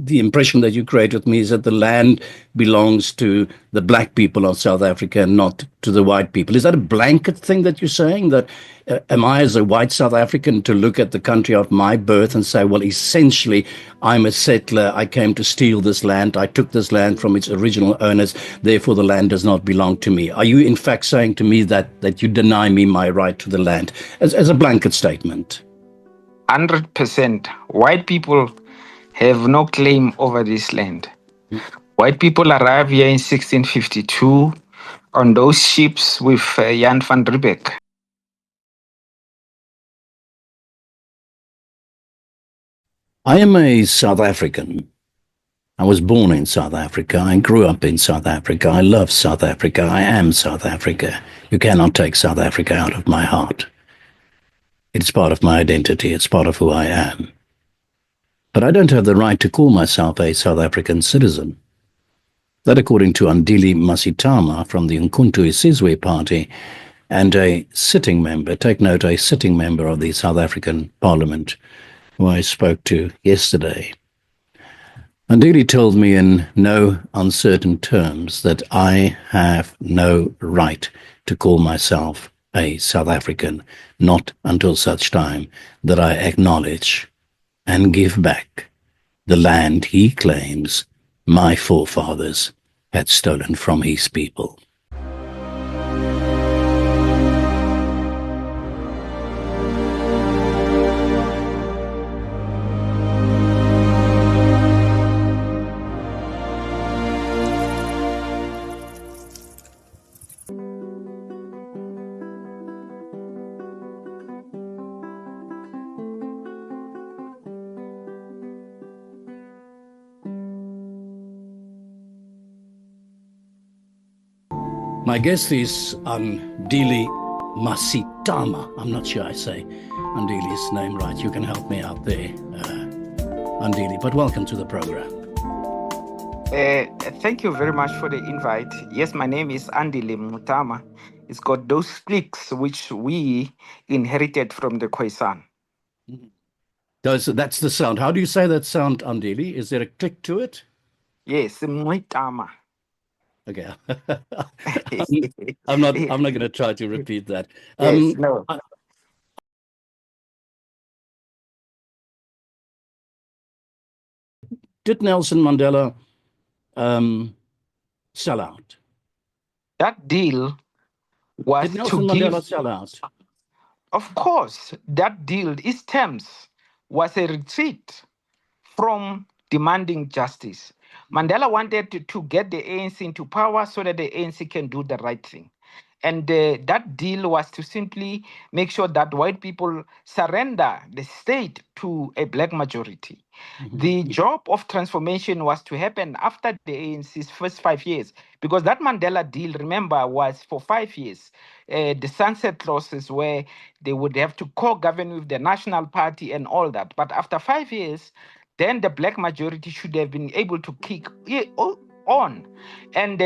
the impression that you create with me is that the land belongs to the black people of South Africa and not to the white people. Is that a blanket thing that you're saying? That am I, as a white South African, to look at the country of my birth and say, well, essentially, I'm a settler. I came to steal this land. I took this land from its original owners. Therefore, the land does not belong to me. Are you, in fact, saying to me that you deny me my right to the land as a blanket statement? 100%. White people have no claim over this land. White people arrived here in 1652 on those ships with Jan van Riebeeck. I am a South African. I was born in South Africa. I grew up in South Africa. I love South Africa. I am South Africa. You cannot take South Africa out of my heart. It's part of my identity. It's part of who I am. But I don't have the right to call myself a South African citizen. That, according to Andile Mngxitama from the uMkhonto Sizwe Party, and a sitting member, take note, a sitting member of the South African Parliament, who I spoke to yesterday. Andile told me in no uncertain terms that I have no right to call myself a South African, not until such time that I acknowledge and give back the land he claims my forefathers had stolen from his people. My guest is Andile Mngxitama. I'm not sure I say Andile's name right. You can help me out there, Andile. But welcome to the program. Thank you very much for the invite. Yes, my name is Andile Mngxitama. It's got those clicks which we inherited from the Khoisan. That's the sound. How do you say that sound, Andile? Is there a click to it? Yes, Mngxitama. Okay. I'm not going to try to repeat that. Yes, no. Did Nelson Mandela sell out? That deal was Did Nelson Mandela sell out? Of course, that deal, its terms, was a retreat from demanding justice. Mandela wanted to get the ANC into power so that the ANC can do the right thing. And that deal was to simply make sure that white people surrender the state to a black majority. Mm-hmm. The job of transformation was to happen after the ANC's first 5 years, because that Mandela deal, remember, was for 5 years. The sunset clauses where they would have to co-govern with the National Party and all that. But after 5 years, then the black majority should have been able to kick on and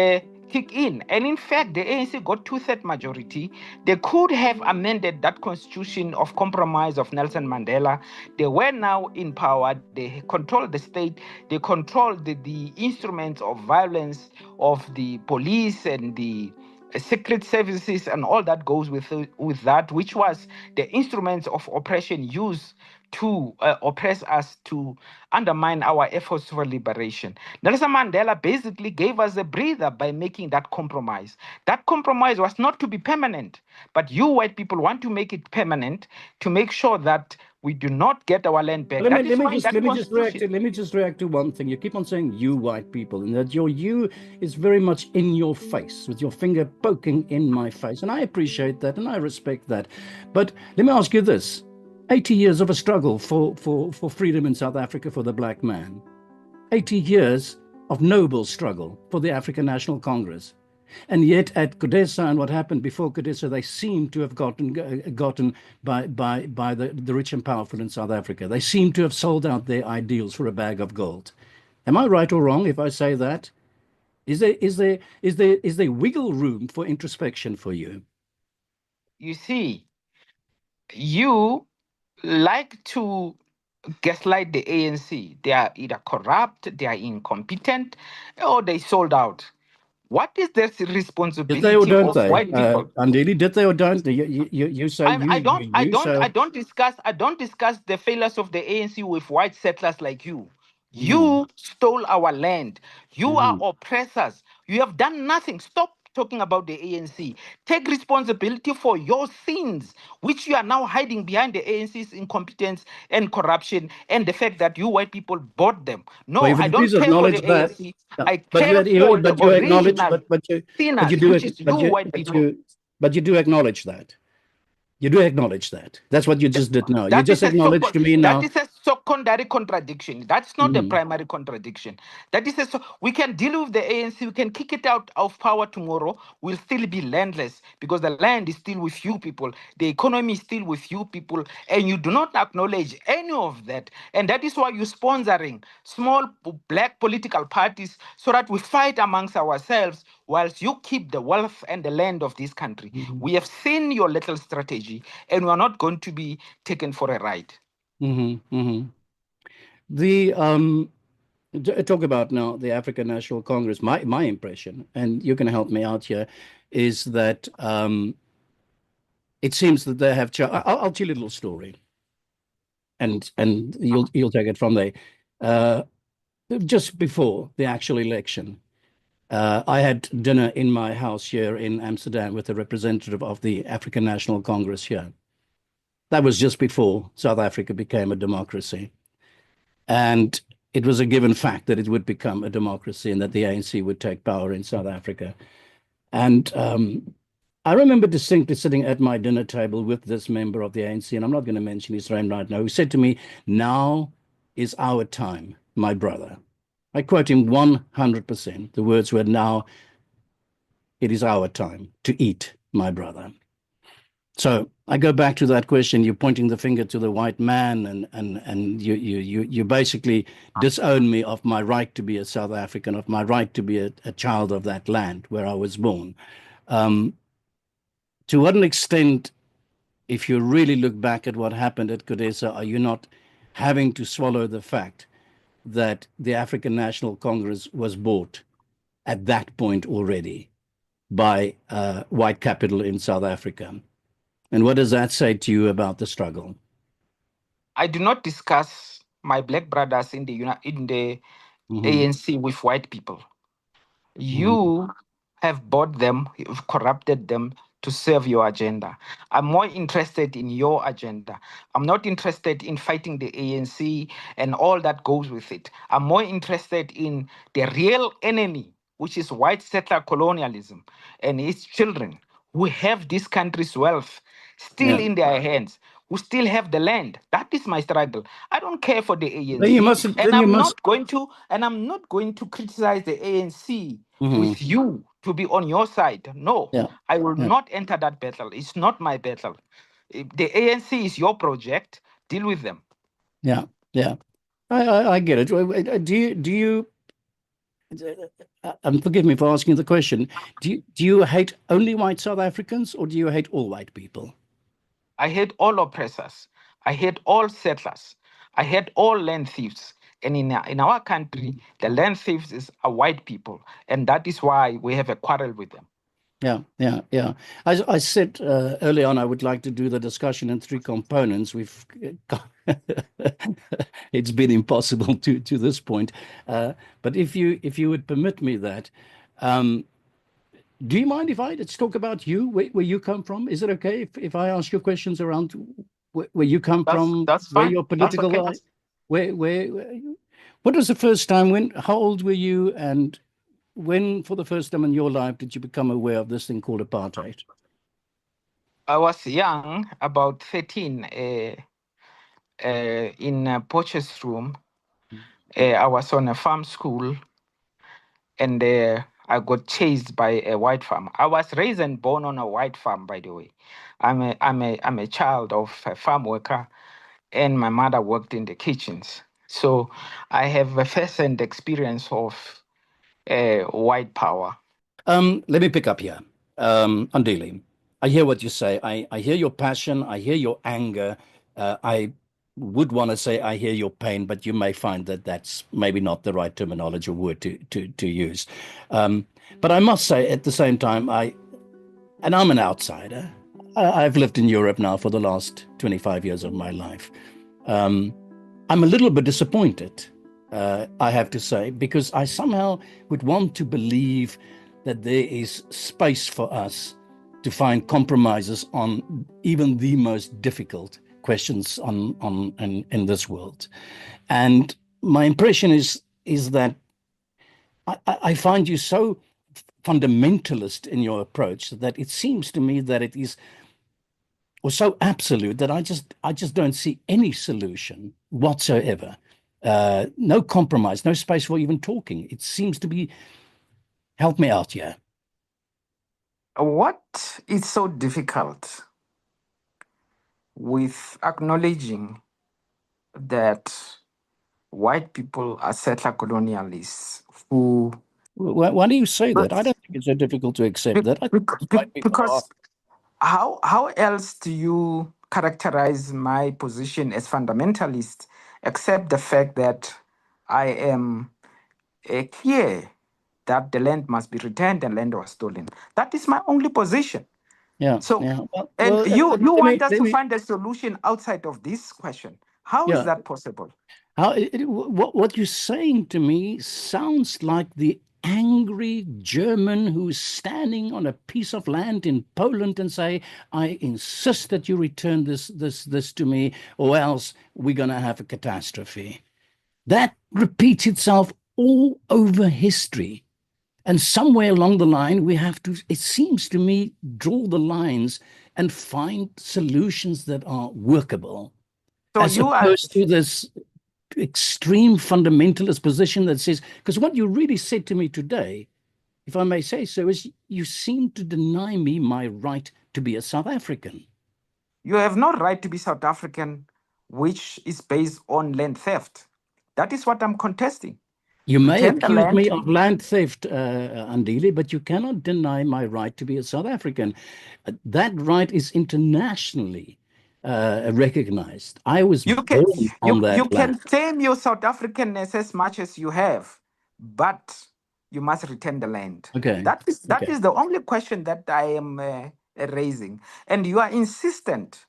kick in. And in fact, the ANC got 2/3 majority. They could have amended that constitution of compromise of Nelson Mandela. They were now in power. They controlled the state. They controlled the instruments of violence of the police and the secret services and all that goes with that, which was the instruments of oppression used to oppress us, to undermine our efforts for liberation. Nelson Mandela basically gave us a breather by making that compromise. That compromise was not to be permanent, but you white people want to make it permanent to make sure that we do not get our land back. Let me just react to one thing. You keep on saying you white people, and that your you is very much in your face, with your finger poking in my face. And I appreciate that and I respect that. But let me ask you this. 80 years of a struggle for freedom in South Africa for the black man. 80 years of noble struggle for the African National Congress. And yet at CODESA and what happened before CODESA, they seem to have gotten by the rich and powerful in South Africa. They seem to have sold out their ideals for a bag of gold. Am I right or wrong if I say that? Is there wiggle room for introspection for you? You see, you like to gaslight the ANC. They are either corrupt, they are incompetent, or they sold out. What is the Did they or responsibility don't of they? white people? Andile, did they or don't they? You say I so. don't discuss the failures of the ANC with white settlers like you. Mhm, You stole our land. You are mhm. oppressors. You have done nothing. Stop talking about the ANC. Take responsibility for your sins, which you are now hiding behind the ANC's incompetence and corruption and the fact that you white people bought them. Well, No, if I you don't please care for acknowledge the that, ANC. yeah, I but care for the you acknowledge, original but you sinners, do which it, is you white people. but you do acknowledge that. You do acknowledge that. That's what you just did now. You That just is a acknowledged to me that now. is a secondary contradiction. That's not a Mhm, primary contradiction. That is we can deal with the ANC. We can kick it out of power tomorrow. We'll still be landless because the land is still with you people. The economy is still with you people, and you do not acknowledge any of that. And that is why you're sponsoring small black political parties so that we fight amongst ourselves whilst you keep the wealth and the land of this country. mhm, We have seen your little strategy, and we are not going to be taken for a ride. mhm, mhm. The talk about now the African National Congress. My impression, and you can help me out here, is that it seems that they have. I'll tell you a little story, and you'll take it from there. Uh, just before the actual election, I had dinner in my house here in Amsterdam with a representative of the African National Congress here. That was just before South Africa became a democracy. And it was a given fact that it would become a democracy and that the ANC would take power in South Africa. And I remember distinctly sitting at my dinner table with this member of the ANC, and I'm not going to mention his name right now, who said to me, "Now is our time, my brother." I quote him 100%. The words were, "Now it is our time to eat, my brother." So I go back to that question. You're pointing the finger to the white man, and you basically disown me of my right to be a South African, of my right to be a child of that land where I was born. Um, to what an extent, if you really look back at what happened at Codesa, are you not having to swallow the fact that the African National Congress was bought at that point already by white capital in South Africa? And what does that say to you about the struggle? I do not discuss my black brothers in the Mhm, ANC with white people. mhm, You have bought them, you've corrupted them to serve your agenda. I'm more interested in your agenda. I'm not interested in fighting the ANC and all that goes with it. I'm more interested in the real enemy, which is white settler colonialism and its children who have this country's wealth still yeah. in their hands, who still have the land. That is my struggle. I don't care for the Then you ANC, must, and then you must, I'm not going to criticize the ANC mhm, with you to be on your side. No, yeah, I will yeah, not enter that battle. It's not my battle. If the ANC is your project, deal with them. yeah, yeah. I get it. Do you, and forgive me for asking the question, do you hate only white South Africans or do you hate all white people? I hate all oppressors. I hate all settlers. I hate all land thieves. And in our country, the land thieves are white people. And that is why we have a quarrel with them. Yeah, yeah, yeah. I said early on I would like to do the discussion in three components. We've it's been impossible to this point, but if you would permit me that, um, do you mind if I let's talk about you, where you come from? Is it okay if I ask you questions around where you come from, That's where fine. your That's political okay. life, where you, what was the first time when? How old were you, and when, for the first time in your life, did you become aware of this thing called apartheid? I was young, about 13, in Poch's room. I was on a farm school, and I got chased by a white farm. I was raised and born on a white farm, by the way. I'm a child of a farm worker, and my mother worked in the kitchens. So I have a first-hand experience of white power. Let me pick up here. Andile, I hear what you say. I hear your passion. I hear your anger. I would want to say, I hear your pain, but you may find that that's maybe not the right terminology or word to use. But I must say, at the same time, and I'm an outsider. I've lived in Europe now for the last 25 years of my life. I'm a little bit disappointed, I have to say, because I somehow would want to believe that there is space for us to find compromises on even the most difficult questions in this world. And my impression is that I find you so fundamentalist in your approach that it seems to me that it is, or so absolute, that I just don't see any solution whatsoever. No compromise, no space for even talking. It seems to be, help me out here. What is so difficult with acknowledging that white people are settler colonialists who... Why do you say that? I don't think it's so difficult to accept that. Because how else do you characterize my position as fundamentalist, except the fact that I am clear that the land must be returned and land was stolen? That is my only position. Yeah. So, yeah. you want us to find a solution outside of this question. How is that possible? What you're saying to me sounds like the angry German who's standing on a piece of land in Poland and say, I insist that you return this to me, or else we're going to have a catastrophe. That repeats itself all over history. And somewhere along the line, we have to, it seems to me, draw the lines and find solutions that are workable. So as opposed to this extreme fundamentalist position that says, because what you really said to me today, if I may say so, is you seem to deny me my right to be a South African. You have no right to be South African, which is based on land theft. That is what I'm contesting. You may accuse me of land theft, Andile, but you cannot deny my right to be a South African. That right is internationally recognized. I was born on that land. You can claim your South Africanness as much as you have, but you must return the land. Okay. That is the only question that I am raising. And you are insistent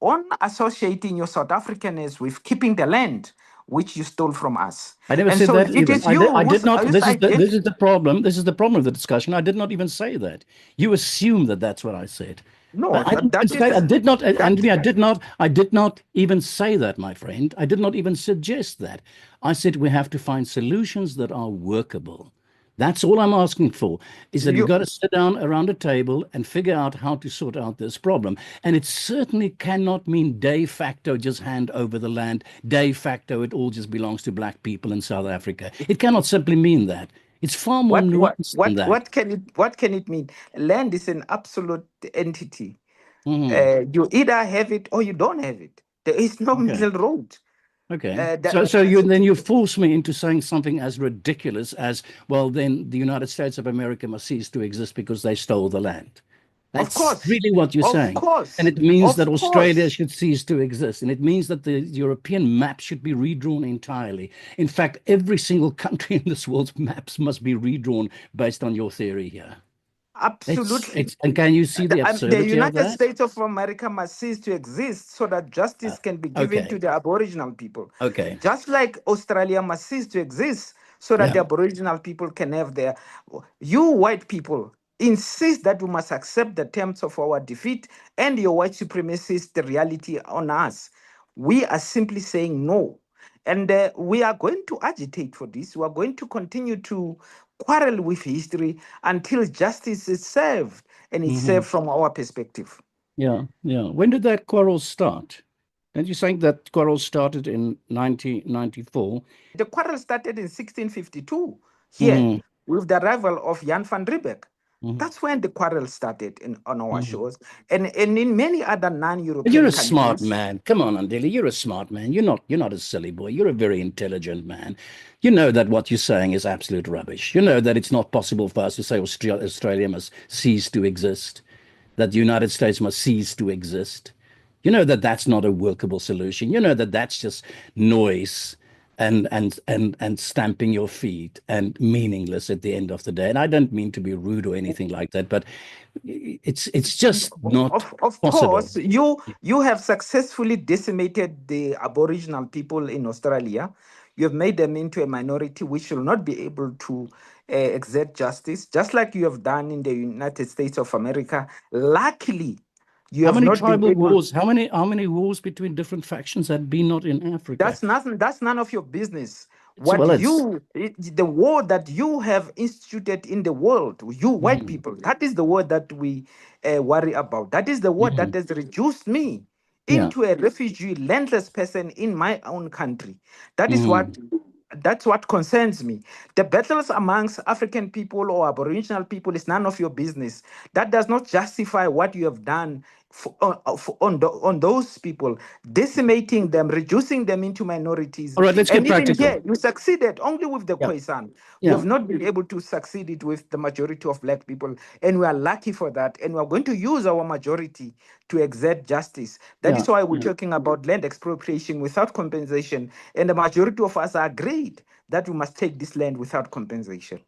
on associating your South Africanness with keeping the land which you stole from us. I never said that even. I did not. This is the problem. This is the problem of the discussion. I did not even say that. You assume that that's what I said. No, I did not. Andile, I did not even say that, my friend. I did not even suggest that. I said we have to find solutions that are workable. That's all I'm asking for, is that you've got to sit down around a table and figure out how to sort out this problem. And it certainly cannot mean de facto just hand over the land. De facto, it all just belongs to black people in South Africa. It cannot simply mean that. It's far more nuanced than that. What can it mean? Land is an absolute entity. You either have it or you don't have it. There is no middle road. Okay. So you force me into saying something as ridiculous as, well, then the United States of America must cease to exist because they stole the land. That's really what you're saying. And it means that Australia should cease to exist. And it means that the European map should be redrawn entirely. In fact, every single country in this world's maps must be redrawn based on your theory here. Absolutely. And can you see the absurdity of that? The United of States of America must cease to exist so that justice can be given to the Aboriginal people. Okay. Just like Australia must cease to exist so that the Aboriginal people can have their... You white people insist that we must accept the terms of our defeat and your white supremacist the reality on us. We are simply saying no. And we are going to agitate for this. We are going to continue to quarrel with history until justice is served, and it's served from our perspective. Yeah. When did that quarrel start? Don't you think that quarrel started in 1994? The quarrel started in 1652 here with the arrival of Jan van Riebeeck. That's when the quarrel started on our shores, and in many other non-European countries. You're a smart man. Come on, Andile. You're a smart man. You're not a silly boy. You're a very intelligent man. You know that what you're saying is absolute rubbish. You know that it's not possible for us to say Australia must cease to exist, that the United States must cease to exist. You know that that's not a workable solution. You know that that's just noise and stamping your feet and meaningless at the end of the day. And I don't mean to be rude or anything like that, but it's just not Of possible. course, you have successfully decimated the Aboriginal people in Australia. You have made them into a minority which will not be able to exert justice, just like you have done in the United States of America. Luckily, you How have many not been tribal able. wars? How many wars between different factions have been not in Africa? That's nothing. That's none of your business. Well, it's The war that you have instituted in the world, you white mhm, people, that is the war that we worry about. That is the war that mhm. has reduced me Yeah. into a refugee, landless person in my own country. That is what. Mhm. That's what concerns me. The battles amongst African people or Aboriginal people is none of your business. That does not justify what you have done on those people, decimating them, reducing them into minorities. All right, let's get And even practical. here, you succeeded only with the Yeah. Khoisan. You Yeah. have not been able to succeed it with the majority of black people. And we are lucky for that. And we are going to use our majority to exert justice. That Yeah. is why we're talking about land expropriation without compensation. And the majority of us agreed that we must take this land without compensation.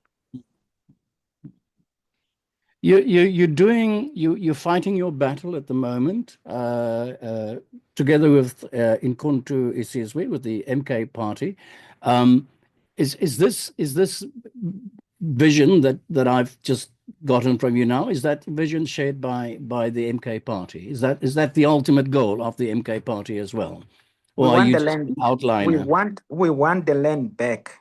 You're fighting your battle at the moment, together with uMkhonto Sizwe with the MK party. Um, is this vision that I've just gotten from you now? Is that vision shared by the MK party? Is that the ultimate goal of the MK party as well, We or are want you the just land. an outliner? We want the land back.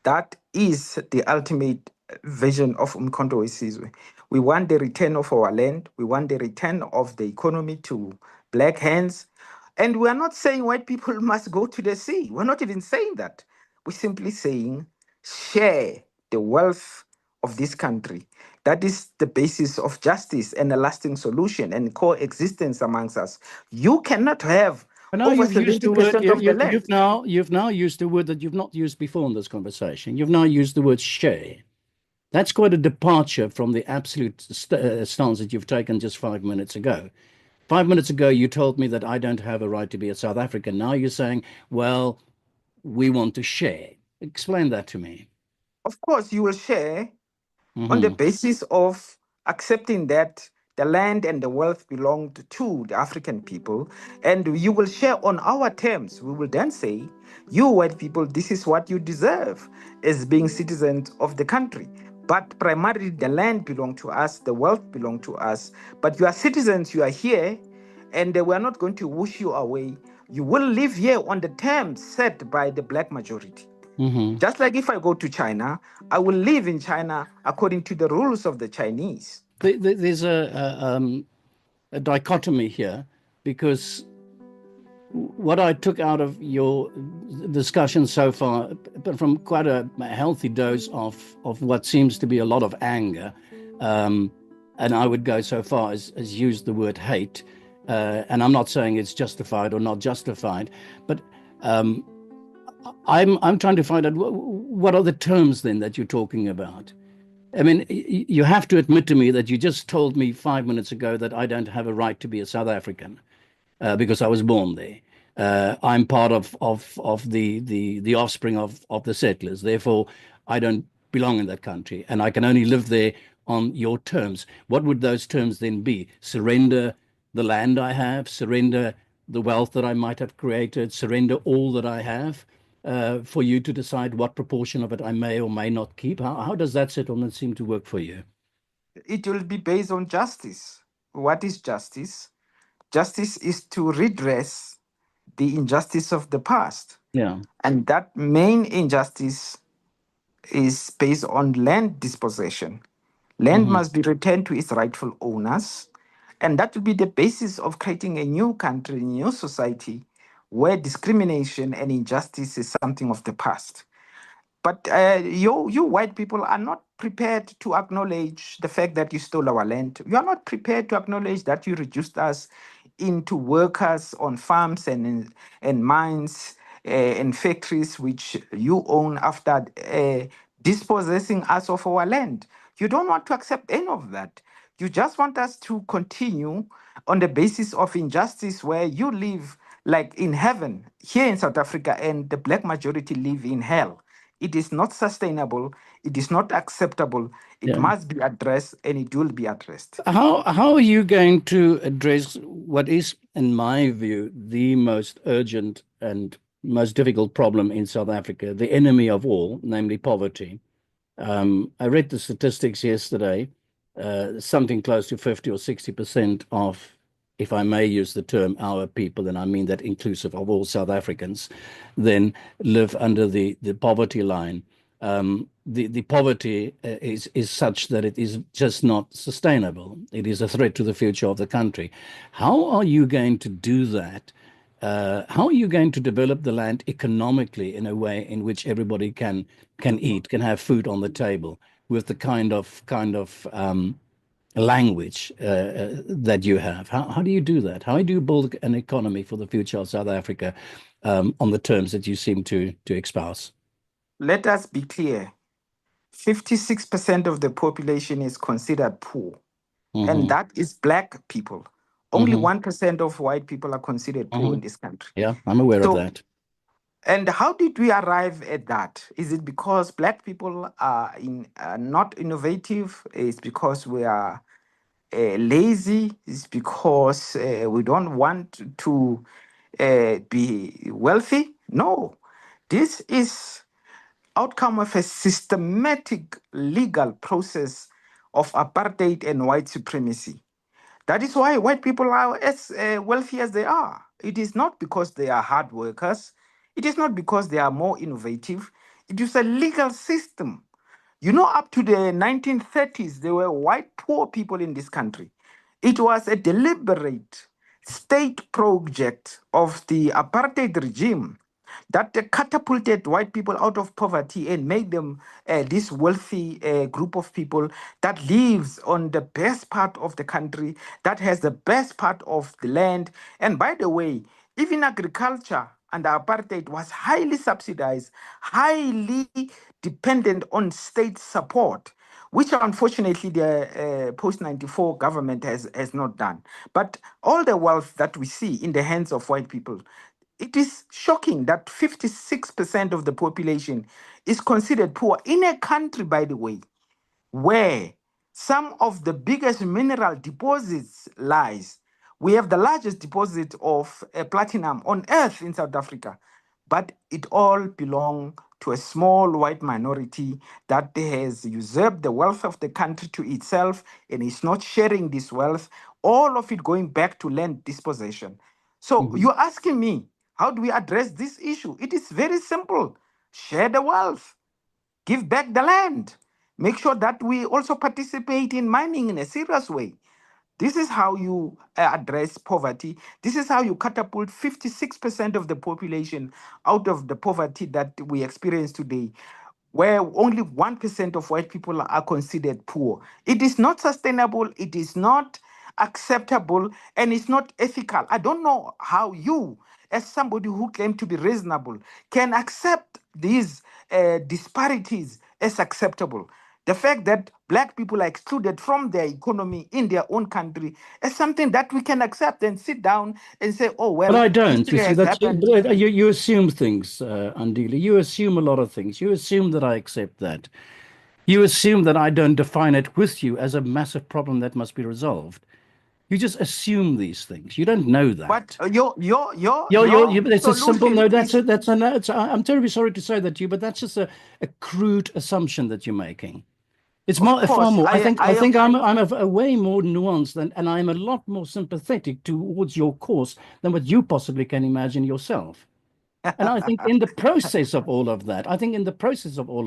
That is the ultimate vision of uMkhonto Sizwe. We want the return of our land. We want the return of the economy to black hands. And we are not saying white people must go to the sea. We're not even saying that. We're simply saying share the wealth of this country. That is the basis of justice and a lasting solution and coexistence amongst us. You cannot have I know over you've used the word 70% of the land. you've now used a word that you've not used before in this conversation. You've now used the word share. That's quite a departure from the absolute stance that you've taken just 5 minutes ago. 5 minutes ago, you told me that I don't have a right to be a South African. Now you're saying, well, we want to share. Explain that to me. Of course, you will share on the Hmm. basis of accepting that the land and the wealth belonged to the African people, and you will share on our terms. We will then say, you white people, this is what you deserve as being citizens of the country. But primarily, the land belonged to us, the wealth belonged to us. But you are citizens, you are here, and we are not going to whoosh you away. You will live here on the terms set by the black majority. Hmm. Just like if I go to China, I will live in China according to the rules of the Chinese. There's a dichotomy here because what I took out of your discussion so far, but from quite a healthy dose of what seems to be a lot of anger, um, and I would go so far as use the word hate, and I'm not saying it's justified or not justified, but um, I'm trying to find out what are the terms then that you're talking about. I mean, you have to admit to me that you just told me 5 minutes ago that I don't have a right to be a South African because I was born there. I'm part of the offspring of the settlers. Therefore, I don't belong in that country, and I can only live there on your terms. What would those terms then be? Surrender the land I have, surrender the wealth that I might have created, surrender all that I have, for you to decide what proportion of it I may or may not keep. How does that settlement seem to work for you? It will be based on justice. What is justice? Justice is to redress the injustice of the past. Yeah. And that main injustice is based on land dispossession. Land Hmm. must be returned to its rightful owners. And that will be the basis of creating a new country, a new society where discrimination and injustice is something of the past. But you white people are not prepared to acknowledge the fact that you stole our land. You are not prepared to acknowledge that you reduced us into workers on farms and mines and factories which you own after dispossessing us of our land. You don't want to accept any of that. You just want us to continue on the basis of injustice where you live like in heaven here in South Africa and the black majority live in hell. It is not sustainable. It is not acceptable. It Yeah. must be addressed and it will be addressed. How are you going to address what is, in my view, the most urgent and most difficult problem in South Africa, the enemy of all, namely poverty? I read the statistics yesterday. Something close to 50 or 60% of, if I may use the term, our people, and I mean that inclusive of all South Africans, then live under the poverty line. The poverty is such that it is just not sustainable. It is a threat to the future of the country. How are you going to do that? How are you going to develop the land economically in a way in which everybody can eat, can have food on the table with the kind of language that you have? How do you do that? How do you build an economy for the future of South Africa on the terms that you seem to espouse? Let us be clear. 56% of the population is considered poor, and Hmm. that is black people. Only Hmm. 1% of white people are considered poor Hmm. in this country. Yeah, I'm aware of So, that. and how did we arrive at that? Is it because black people are not innovative? Is because we are lazy? Is because we don't want to be wealthy? No, this is outcome of a systematic legal process of apartheid and white supremacy. That is why white people are as wealthy as they are. It is not because they are hard workers. It is not because they are more innovative. It is a legal system. You know, up to the 1930s, there were white poor people in this country. It was a deliberate state project of the apartheid regime that catapulted white people out of poverty and made them this wealthy group of people that lives on the best part of the country, that has the best part of the land. And by the way, even agriculture under apartheid was highly subsidized, highly dependent on state support, which unfortunately the post 94 government has not done. But all the wealth that we see in the hands of white people, it is shocking that 56% of the population is considered poor in a country, by the way, where some of the biggest mineral deposits lies. We have the largest deposit of platinum on earth in South Africa, but it all belongs to a small white minority that has usurped the wealth of the country to itself and is not sharing this wealth, all of it going back to land dispossession. So Mhm. you're asking me, how do we address this issue? It is very simple. Share the wealth, give back the land, make sure that we also participate in mining in a serious way. This is how you address poverty. This is how you catapult 56% of the population out of the poverty that we experience today, where only 1% of white people are considered poor. It is not sustainable, it is not acceptable, and it's not ethical. I don't know how you, as somebody who claims to be reasonable, can accept these disparities as acceptable. The fact that black people are excluded from their economy in their own country is something that we can accept and sit down and say, oh, But well, I don't. You history see, has that's happened. you assume things, Andile. You assume a lot of things. You assume that I accept that. You assume that I don't define it with you as a massive problem that must be resolved. You just assume these things. You don't know But that. your It's a simple solution no. is, That's a no. I'm terribly sorry to say that to you, but that's just a crude assumption that you're making. It's of more, far course, more. I I think am. I'm a way more nuanced and I'm a lot more sympathetic towards your cause than what you possibly can imagine yourself. And I think in the process of all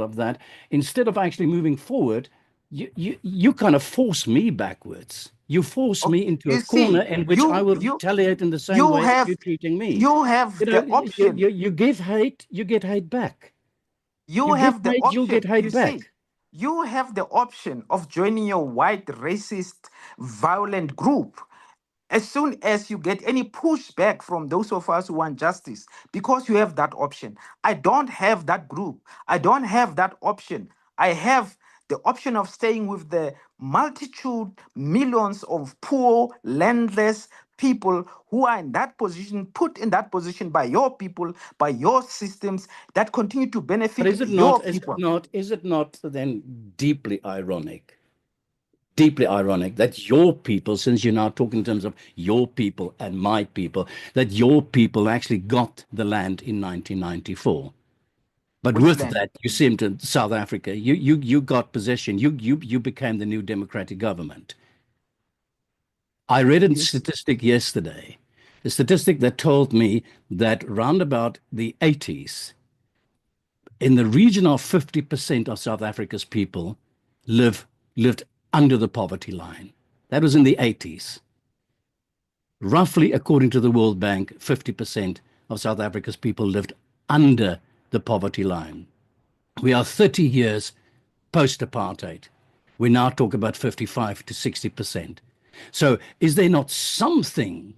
of that, instead of actually moving forward, you kind of force me backwards. You force me into a You corner see, in which I will retaliate in the same you way that have you're treating me. you have You know, the option. you give hate, you get hate back. You You give have the hate, you'll get option. hate You see, back. you have the option of joining your white, racist, violent group as soon as you get any pushback from those of us who want justice, because you have that option. I don't have that group. I don't have that option. I have the option of staying with the multitude, millions of poor, landless people who are in that position, put in that position by your people, by your systems that continue to But benefit is it your not, people. is it not then deeply ironic that your people, since you're now talking in terms of your people and my people, that your people actually got the land in 1994? But Which with land? that, you seem to South Africa. You got possession. You became the new democratic government. I read a Yes. statistic yesterday, a statistic that told me that round about the 80s, in the region of 50% of South Africa's people lived under the poverty line. That was in the 80s. Roughly, according to the World Bank, 50% of South Africa's people lived under the poverty line. We are 30 years post-apartheid. We now talk about 55 to 60%. So is there not something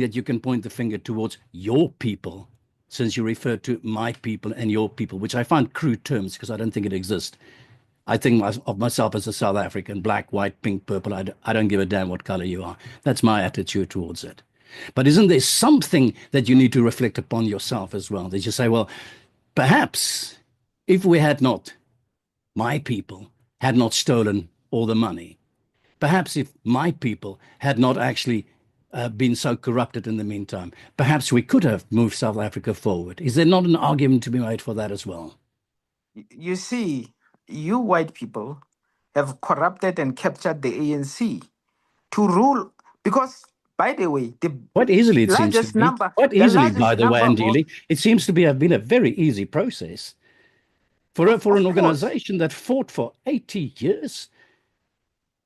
that you can point the finger towards your people, since you refer to my people and your people, which I find crude terms because I don't think it exists. I think of myself as a South African, black, white, pink, purple. I don't give a damn what color you are. That's my attitude towards it. But isn't there something that you need to reflect upon yourself as well? That you say, well, perhaps if we had not, my people had not stolen all the money, perhaps if my people had not actually been so corrupted in the meantime, perhaps we could have moved South Africa forward. Is there not an argument to be made for that as well? You see, you white people have corrupted and captured the ANC to rule because, by the way, the Quite easily, it seems to largest be. number, Quite the easily, by largest the way, number of, Andile. It seems to have been a very easy process for of an course, organization that fought for 80 years,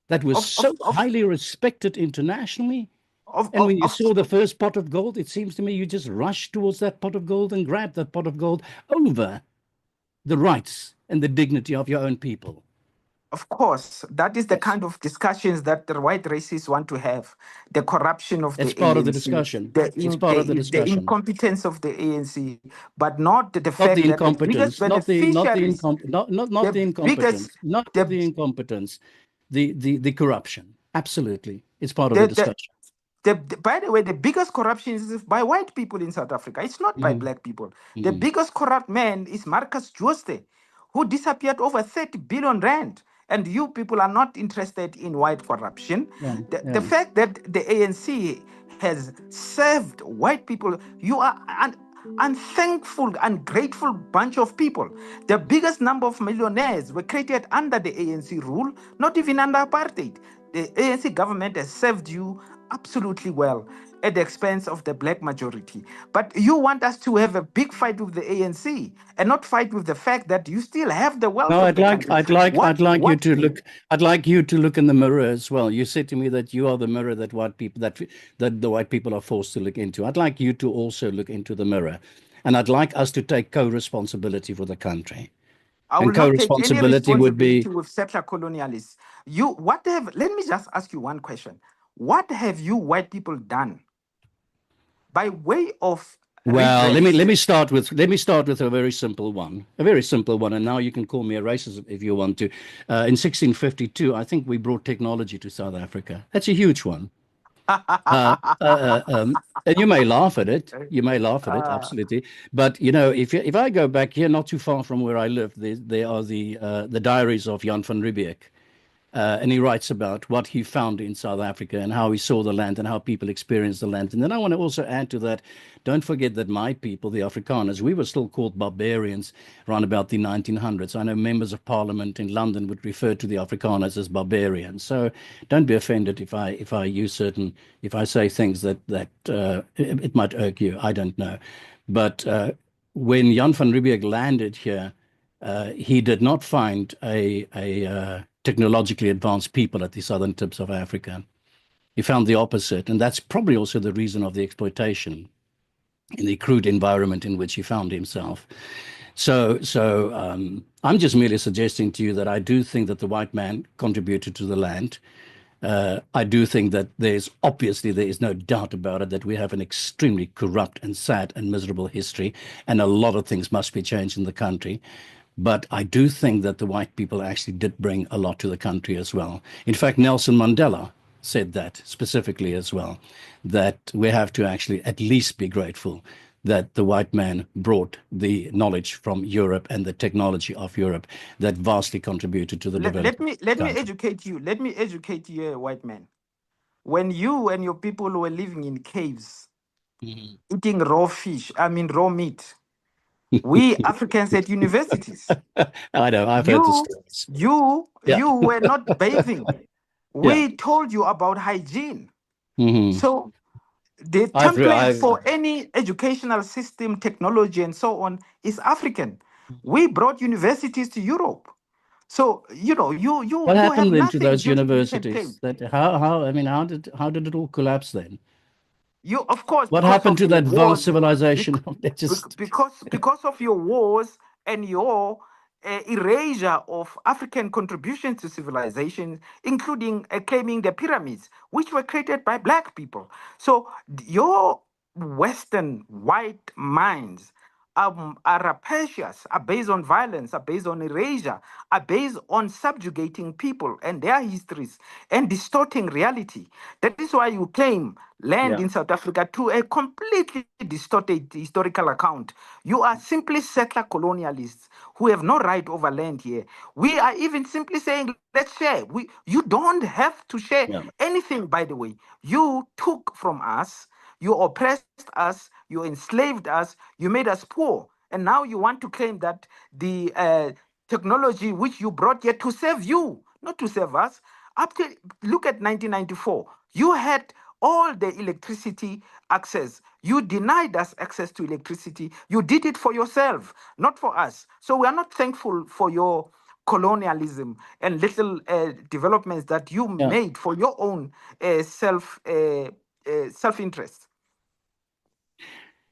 that was of, so of, of, highly respected internationally. of, And when you of, saw the first pot of gold, it seems to me you just rushed towards that pot of gold and grabbed that pot of gold over the rights and the dignity of your own people. Of course, that is the Yes, kind of discussions that the white racists want to have. The corruption of it's the part of the ANC, discussion. It's part of the the discussion. incompetence of the ANC, but not the Not the fact that the biggest incompetence, beneficiaries, not the the incompetence, biggest, not the, the incompetence, the corruption. Absolutely, it's part of the the, the, discussion. by the way, the biggest corruption is by white people in South Africa. It's not by Mhm, black people. The mhm. biggest corrupt man is Marcus Jooste, who disappeared over 30 billion rand. And you people are not interested in white corruption. Yeah, The yeah. fact that the ANC has served white people, you are an unthankful, ungrateful bunch of people. The biggest number of millionaires were created under the ANC rule, not even under apartheid. The ANC government has served you absolutely well at the expense of the black majority. But you want us to have a big fight with the ANC and not fight with the fact that you still have the wealth No, of the country. I'd like you to look in the mirror as well. You said to me that you are the mirror that that the white people are forced to look into. I'd like you to also look into the mirror, and I'd like us to take co-responsibility for the country. I And will not take any co-responsibility would responsibility be, with settler colonialists. Let me just ask you one question. What have you white people done by way of well, let redress? let me start with a very simple one. A very simple one, and now you can call me a racist if you want to. In 1652, I think we brought technology to South Africa. That's a huge one. And you may laugh at it. You may laugh at it, Uh, absolutely. But you know, if I go back here, not too far from where I live, there are the diaries of Jan van Riebeeck, and he writes about what he found in South Africa and how he saw the land and how people experienced the land. And then I want to also add to that, don't forget that my people, the Afrikaners, we were still called barbarians around about the 1900s. I know members of parliament in London would refer to the Afrikaners as barbarians. So don't be offended if I use if I say things that it might irk you. I don't know. But when Jan van Riebeeck landed here, he did not find a technologically advanced people at the southern tips of Africa. He found the opposite, and that's probably also the reason of the exploitation in the crude environment in which he found himself. So I'm just merely suggesting to you that I do think that the white man contributed to the land. I do think that there is no doubt about it that we have an extremely corrupt and sad and miserable history, and a lot of things must be changed in the country. But I do think that the white people actually did bring a lot to the country as well. In fact, Nelson Mandela said that specifically as well, that we have to actually at least be grateful that the white man brought the knowledge from Europe and the technology of Europe that vastly contributed to the development Let of the me country. educate you. Let me educate you, white man. When you and your people were living in caves, eating raw fish, I mean raw meat, we Africans at universities, I know, I've heard the you stories. Yeah, you were not bathing. yeah. We told you about hygiene. Hmm. So the template I've, for any educational system, technology, and so on is African. We brought universities to Europe. So what you have happened then to nothing those you can claim. universities? That how I mean, how did it all collapse then? You, of course, What because happened of to your that vast wars, civilization? They just because of your wars and your erasure of African contributions to civilization, including claiming the pyramids, which were created by black people. So your Western white minds are rapacious, are based on violence, are based on erasure, are based on subjugating people and their histories and distorting reality. That is why you claim land yeah. in South Africa to a completely distorted historical account. You are simply settler colonialists who have no right over land here. We are even simply saying, let's share. You don't have to share Yeah. anything, by the way. You took from us, you oppressed us, you enslaved us, you made us poor. And now you want to claim that the technology which you brought here to save you, not to save us. Up to look at 1994, you had all the electricity access. You denied us access to electricity. You did it for yourself, not for us. So we are not thankful for your colonialism and little developments that you Yeah. made for your own self interest.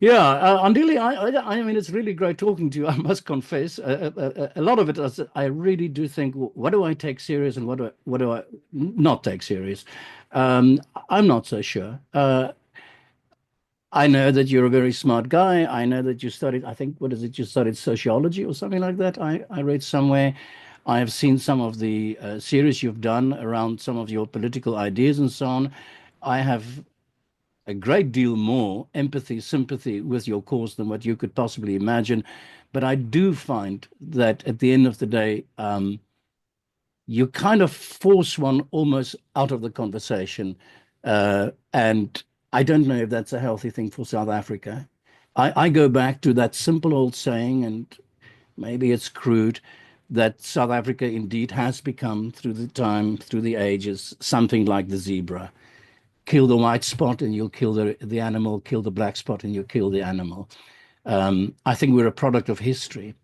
Yeah, Andile, I mean, it's really great talking to you. I must confess, a lot of it is, I really do think, what do I take serious and what do I not take serious? I'm not so sure. I know that you're a very smart guy. I know that you studied, I think, what is it? You studied sociology or something like that. I read somewhere. I have seen some of the series you've done around some of your political ideas and so on. I have a great deal more empathy, sympathy with your cause than what you could possibly imagine. But I do find that at the end of the day, you kind of force one almost out of the conversation. And I don't know if that's a healthy thing for South Africa. I go back to that simple old saying, and maybe it's crude, that South Africa indeed has become, through the time, through the ages, something like the zebra. Kill the white spot and you'll kill the animal, kill the black spot and you'll kill the animal. I think we're a product of history.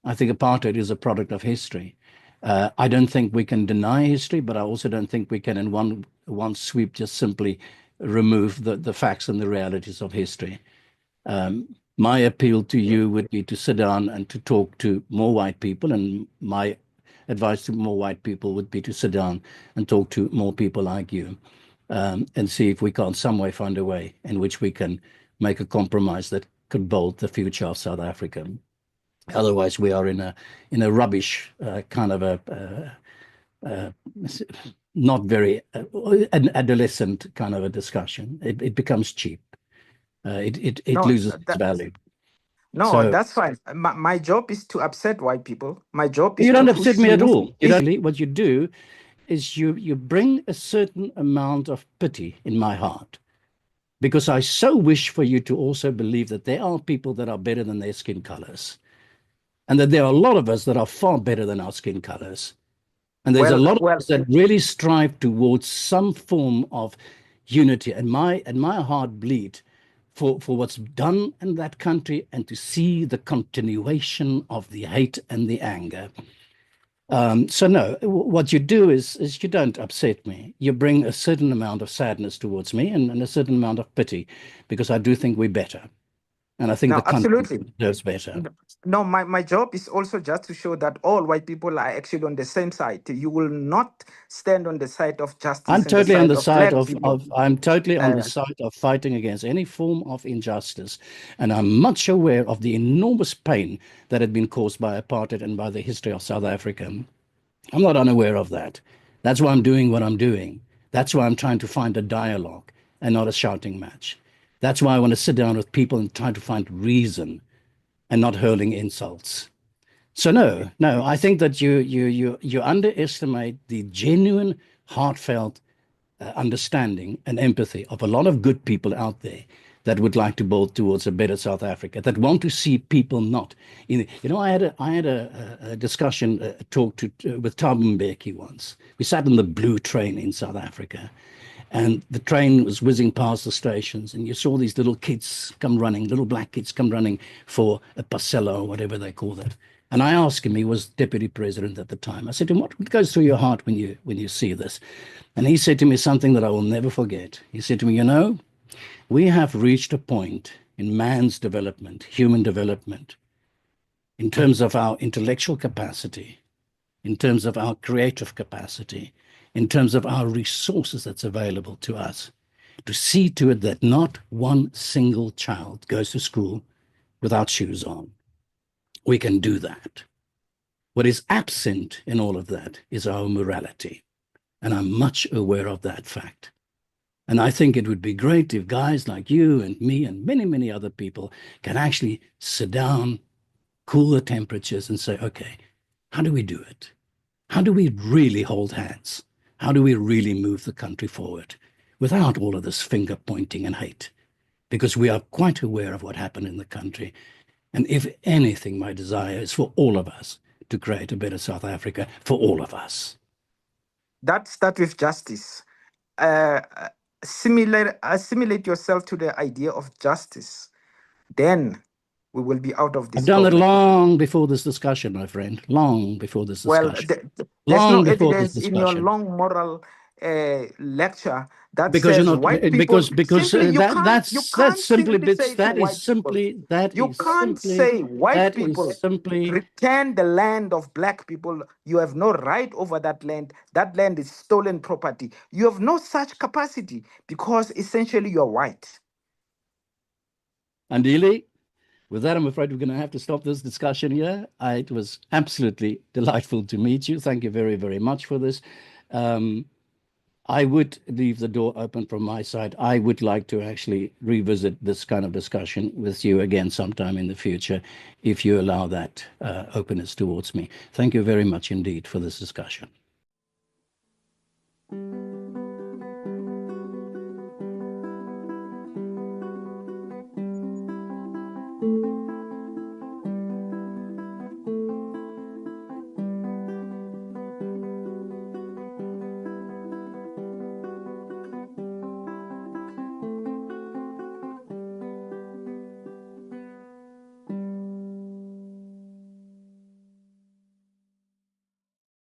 I think apartheid is a product of history. I don't think we can deny history, but I also don't think we can, in one sweep, just simply remove the facts and the realities of history. My appeal to you would be to sit down and to talk to more white people, and my advice to more white people would be to sit down and talk to more people like you, and see if we can't some way find a way in which we can make a compromise that could build the future of South Africa. Otherwise, we are in a rubbish kind of not very an adolescent kind of a discussion. It becomes cheap. It No, loses its value. no, So that's fine. My job is to upset white people. My job is you to don't upset push me at you. all. You don't. What you do is you bring a certain amount of pity in my heart, because I so wish for you to also believe that there are people that are better than their skin colors, and that there are a lot of us that are far better than our skin colors. And there's a Well, lot of well, us that really strive towards some form of unity. And my heart bleed for what's done in that country, and to see the continuation of the hate and the anger. So no, what you do is you don't upset me. You bring a certain amount of sadness towards me, and a certain amount of pity, because I do think we're better. And I think No, the country absolutely. deserves better. No, my job is also just to show that all white people are actually on the same side. You will not stand on the side of justice I'm and the totally on side the of side black of, people. I'm totally on the Uh, side of fighting against any form of injustice. And I'm much aware of the enormous pain that had been caused by apartheid and by the history of South Africa. I'm not unaware of that. That's why I'm doing what I'm doing. That's why I'm trying to find a dialogue and not a shouting match. That's why I want to sit down with people and try to find reason and not hurling insults. So no, I think that you underestimate the genuine, heartfelt understanding and empathy of a lot of good people out there that would like to build towards a better South Africa, that want to see people not in. You know, I had a discussion, a talk with Thabo Mbeki once. We sat on the blue train in South Africa, and the train was whizzing past the stations, and you saw these little kids come running, little black kids come running for a parcella or whatever they call that. And I asked him, he was deputy president at the time. I said to him, what goes through your heart when you see this? And he said to me something that I will never forget. He said to me, you know, we have reached a point in man's development, human development, in terms of our intellectual capacity, in terms of our creative capacity, in terms of our resources that's available to us, to see to it that not one single child goes to school without shoes on. We can do that. What is absent in all of that is our morality. And I'm much aware of that fact. And I think it would be great if guys like you and me and many, many other people can actually sit down, cool the temperatures and say, okay, how do we do it? How do we really hold hands? How do we really move the country forward without all of this finger pointing and hate? Because we are quite aware of what happened in the country. And if anything, my desire is for all of us to create a better South Africa for all of us. that start with justice. Assimilate yourself to the idea of justice. Then we will be out of I've this done it problem. long before this discussion, my friend, long before this Well, discussion, there's no long before this evidence in your discussion. long moral lecture that Because you're says not, white people because simply that's you can't simply, simply say to that is white people, simply, that you is can't simply, say white that is people simply return the land of black people. You have no right over that land. That land is stolen property. You have no such capacity because essentially you're white. Andile. With that, I'm afraid we're going to have to stop this discussion here. It was absolutely delightful to meet you. Thank you very, very much for this. I would leave the door open from my side. I would like to actually revisit this kind of discussion with you again sometime in the future, if you allow that openness towards me. Thank you very much indeed for this discussion.